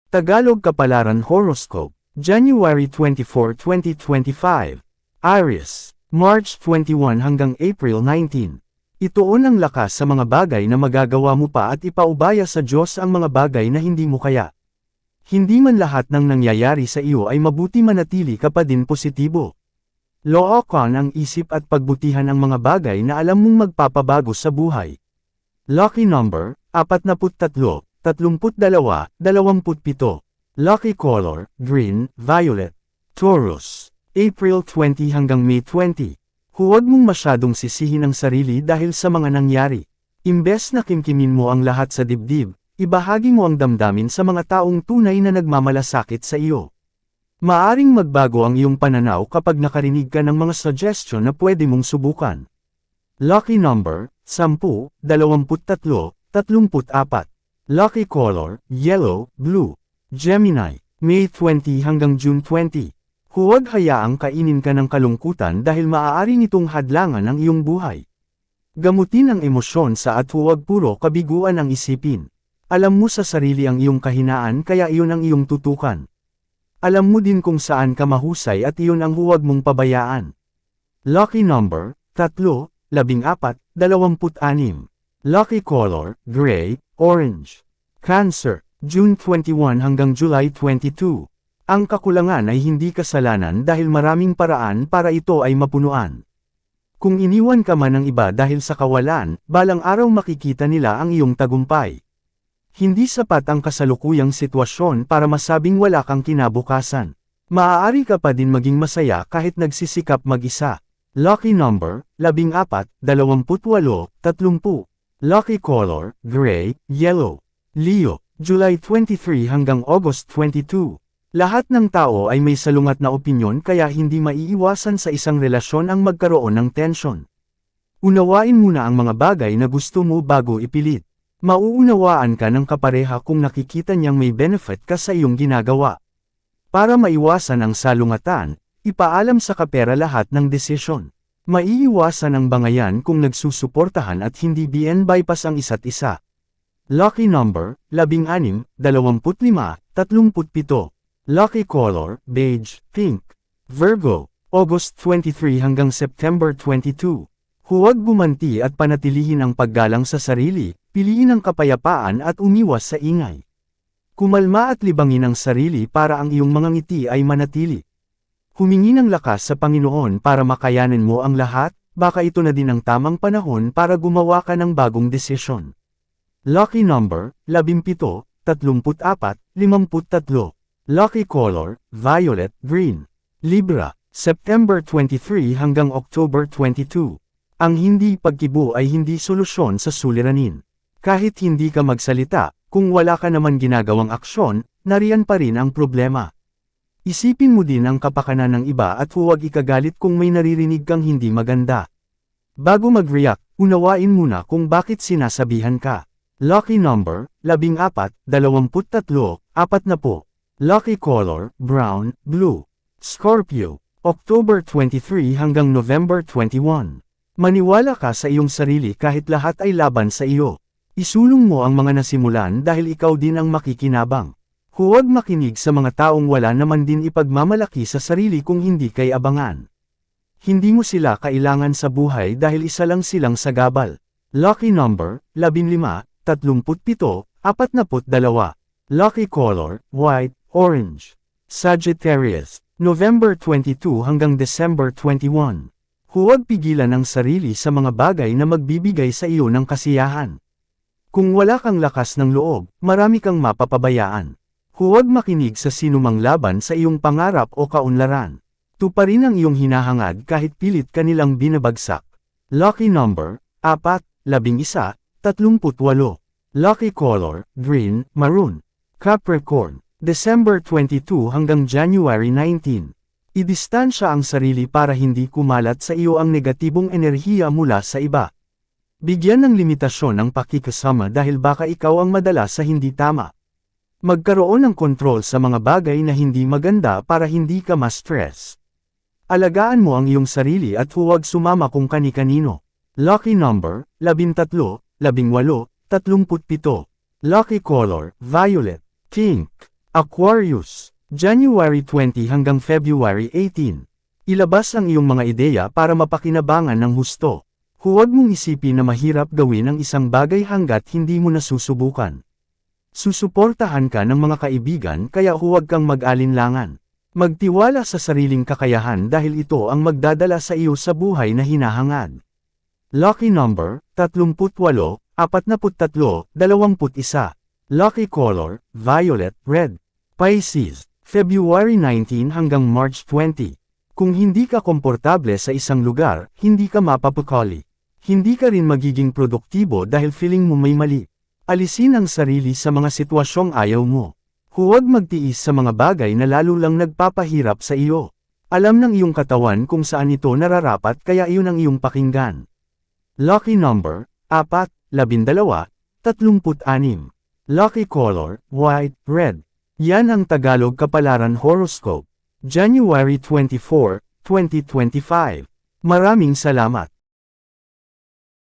Tagalog Kapalaran Horoscope, January 24, 2025. Aries, March 21 hanggang April 19. Ituon ang lakas sa mga bagay na magagawa mo pa at ipaubaya sa Diyos ang mga bagay na hindi mo kaya. Hindi man lahat ng nangyayari sa iyo ay mabuti, manatili ka pa din positibo. Lookan ang isip at pagbutihan ang mga bagay na alam mong magpapabago sa buhay. Lucky number, 43, 32, 27. Lucky color, green, violet. Taurus, April 20 hanggang May 20. Huwag mong masyadong sisihin ang sarili dahil sa mga nangyari. Imbes na kimkimin mo ang lahat sa dibdib, ibahagi mo ang damdamin sa mga taong tunay na nagmamalasakit sa iyo. Maaring magbago ang iyong pananaw kapag nakarinig ka ng mga suggestion na pwede mong subukan. Lucky number, 10, 23, 34. Lucky color, yellow, blue. Gemini, May 20 hanggang June 20. Huwag hayaang kainin ka ng kalungkutan dahil maaaring itong hadlangan ang iyong buhay. Gamutin ang emosyon at huwag puro kabiguan ang isipin. Alam mo sa sarili ang iyong kahinaan kaya iyon ang iyong tutukan. Alam mo din kung saan ka mahusay at iyon ang huwag mong pabayaan. Lucky number, 3, 14, 26. Lucky color, gray, orange. Cancer, June 21 hanggang July 22. Ang kakulangan ay hindi kasalanan dahil maraming paraan para ito ay mapunuan. Kung iniwan ka man ng iba dahil sa kawalan, balang araw makikita nila ang iyong tagumpay. Hindi sapat ang kasalukuyang sitwasyon para masabing wala kang kinabukasan. Maaari ka pa din maging masaya kahit nagsisikap mag-isa. Lucky number, 14, 28, 30. Lucky color, gray, yellow. Leo, July 23 hanggang August 22. Lahat ng tao ay may salungat na opinyon kaya hindi maiiwasan sa isang relasyon ang magkaroon ng tensyon. Unawain muna ang mga bagay na gusto mo bago ipilit. Mauunawaan ka ng kapareha kung nakikita niyang may benefit ka sa iyong ginagawa. Para maiwasan ang salungatan, ipaalam sa kapera lahat ng desisyon. Maiiwasan ang bangayan kung nagsusuportahan at hindi bypass ang isa't isa. Lucky number, 16, 25, 37. Lucky color, beige, pink. Virgo, August 23 hanggang September 22. Huwag bumanti at panatilihin ang paggalang sa sarili, piliin ang kapayapaan at umiwas sa ingay. Kumalma at libangin ang sarili para ang iyong mga ngiti ay manatili. Humingi ng lakas sa Panginoon para makayanin mo ang lahat, baka ito na din ang tamang panahon para gumawa ka ng bagong desisyon. Lucky number, 17, 34, 53. Lucky color, violet, green. Libra, September 23 hanggang October 22. Ang hindi pagkibo ay hindi solusyon sa suliranin. Kahit hindi ka magsalita, kung wala ka naman ginagawang aksyon, nariyan pa rin ang problema. Isipin mo din ang kapakanan ng iba at huwag ikagalit kung may naririnig kang hindi maganda. Bago mag-react, unawain muna kung bakit sinasabihan ka. Lucky number, 14, 23, 40. Lucky color, brown, blue. Scorpio, October 23 hanggang November 21. Maniwala ka sa iyong sarili kahit lahat ay laban sa iyo. Isulong mo ang mga nasimulan dahil ikaw din ang makikinabang. Huwag makinig sa mga taong wala naman din ipagmamalaki sa sarili kung hindi kay abangan. Hindi mo sila kailangan sa buhay dahil isa lang silang sagabal. Lucky number, 15, 37, 42. Lucky color, white, orange. Sagittarius, November 22 hanggang December 21. Huwag pigilan ang sarili sa mga bagay na magbibigay sa iyo ng kasiyahan. Kung wala kang lakas ng loob, marami kang mapapabayaan. Huwag makinig sa sinumang laban sa iyong pangarap o kaunlaran. Tuparin ang iyong hinahangad kahit pilit kanilang binabagsak. Lucky number, 4, 11, 38. Lucky color, green, maroon. Capricorn, December 22 hanggang January 19. Idistansya ang sarili para hindi kumalat sa iyo ang negatibong enerhiya mula sa iba. Bigyan ng limitasyon ang pakikasama dahil baka ikaw ang madalas sa hindi tama. Magkaroon ng kontrol sa mga bagay na hindi maganda para hindi ka ma-stress. Alagaan mo ang iyong sarili at huwag sumama kung kani-kanino. Lucky number, 13, 18, 37. Lucky color, violet, pink. Aquarius, January 20 hanggang February 18. Ilabas ang iyong mga ideya para mapakinabangan ng husto. Huwag mong isipin na mahirap gawin ang isang bagay hanggat hindi mo nasusubukan. Susuportahan ka ng mga kaibigan kaya huwag kang mag-alinlangan. Magtiwala sa sariling kakayahan dahil ito ang magdadala sa iyo sa buhay na hinahangad. Lucky number, 38, 43, 21. Lucky color, violet, red. Pisces, February 19 hanggang March 20. Kung hindi ka komportable sa isang lugar, hindi ka mapapukali. Hindi ka rin magiging produktibo dahil feeling mo may mali. Alisin ang sarili sa mga sitwasyong ayaw mo. Huwag magtiis sa mga bagay na lalo lang nagpapahirap sa iyo. Alam ng iyong katawan kung saan ito nararapat kaya iyon ang iyong pakinggan. Lucky number, 4, 12, 36. Lucky color, white, red. Yan ang Tagalog Kapalaran Horoscope. January 24, 2025. Maraming salamat.